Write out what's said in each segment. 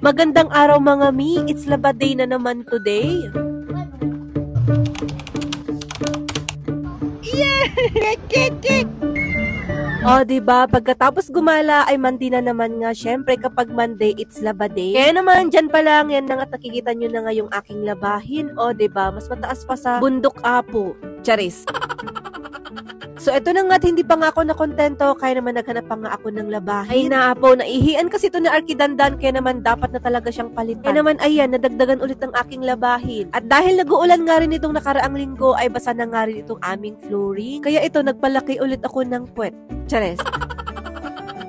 Magandang araw mga mi, it's Laba Day na naman today. Oh, diba? Pagkatapos gumala ay Monday na naman nga. Syempre, kapag Monday, it's Laba Day. Kaya naman, dyan pa lang, yan na nga, nakikita nyo na nga yung aking labahin. Oh, diba? Mas mataas pa sa bundok apo. Charis. So, ito na nga, hindi pa nga ako nakontento, kaya naman naghanap pa nga ako ng labahin. Ay naapo, naihian kasi ito ni Arkidandan, kaya naman dapat na talaga siyang palitan. Kaya naman, ayan, nadagdagan ulit ang aking labahin. At dahil nag-uulan nga rin itong nakaraang linggo, ay basa na nga rin itong aming flooring. Kaya ito, nagpalaki ulit ako ng puwet. Chares.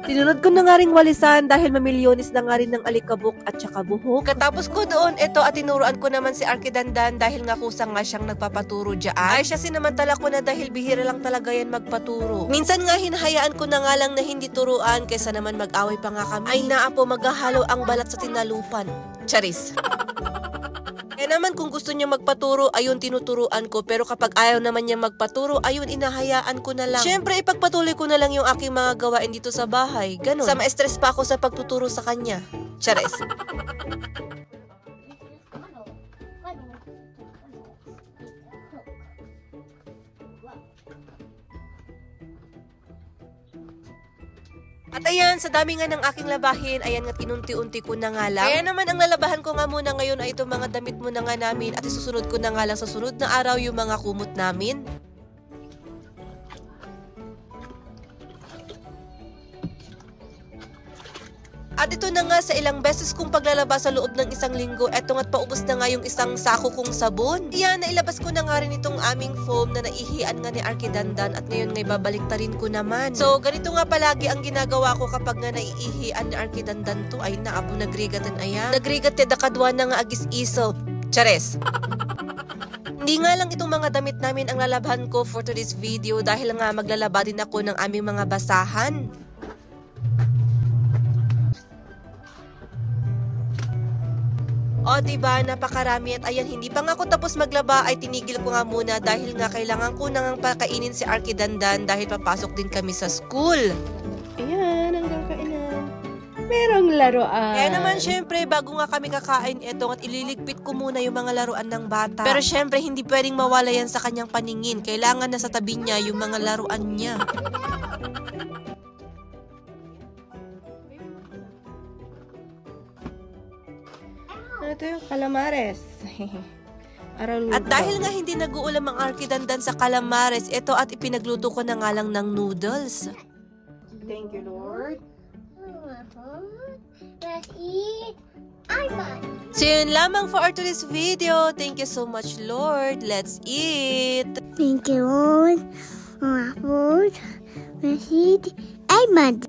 Tinunod ko na nga ring walisan dahil mamilyonis na nga rin ng alikabok at saka buhok. Katapos ko doon, ito at tinuruan ko naman si Arkidandan dahil nga kusang nga siyang nagpapaturo dyan. Ay siya sinamantala ko na dahil bihira lang talaga yan magpaturo. Minsan nga hinahayaan ko na nga lang na hindi turuan kaysa naman mag-away pa nga kami. Ay naapo, maghahalo ang balat sa tinalupan. Charis. Kaya naman kung gusto niya magpaturo, ayun tinuturuan ko. Pero kapag ayaw naman niya magpaturo, ayun inahayaan ko na lang. Siyempre, ipagpatuloy ko na lang yung aking mga gawain dito sa bahay. Ganon. Sa ma-stress pa ako sa pagtuturo sa kanya. Chares. At ayan, sa dami nga ng aking labahin, ayan nga inunti-unti ko na nga lang. Kaya naman ang lalabahan ko nga muna ngayon ay itong mga damit mo na nga namin at isusunod ko na nga lang sa sunod na araw yung mga kumot namin. At ito na nga sa ilang beses kong paglalaba sa loob ng isang linggo, eto nga't paubos na nga yung isang sako kong sabon. Iyan, nailabas ko na nga rin itong aming foam na naihian nga ni Arkidandan at ngayon ngay babaliktarin ko naman. So, ganito nga palagi ang ginagawa ko kapag nga naiihian ni Arkidandan to ay naapo nagrigatan ayan. Nagrigate dakadwa na nga agis iso. Chares. Hindi nga lang itong mga damit namin ang lalabahan ko for today's video dahil nga maglalaba din ako ng aming mga basahan. O diba, napakarami at ayan, hindi pa nga ako tapos maglaba ay tinigil ko nga muna dahil nga kailangan ko nang pakainin si Arkidandan dahil papasok din kami sa school. Ayan, hanggang kainan. Merong laruan. Kaya naman syempre, bago nga kami kakain ito at ililigpit ko muna yung mga laruan ng bata. Pero syempre, hindi pwedeng mawala yan sa kanyang paningin. Kailangan na sa tabi niya yung mga laruan niya. Ito yung calamares. At dahil nga hindi nag-uulam ang Arkidandan sa calamares, ito at ipinagluto ko na nga lang ng noodles. Thank you, Lord. Let's eat. So yun lamang for today's video. Thank you so much, Lord. Let's eat. Thank you, Lord. Food. Let's eat. Iman.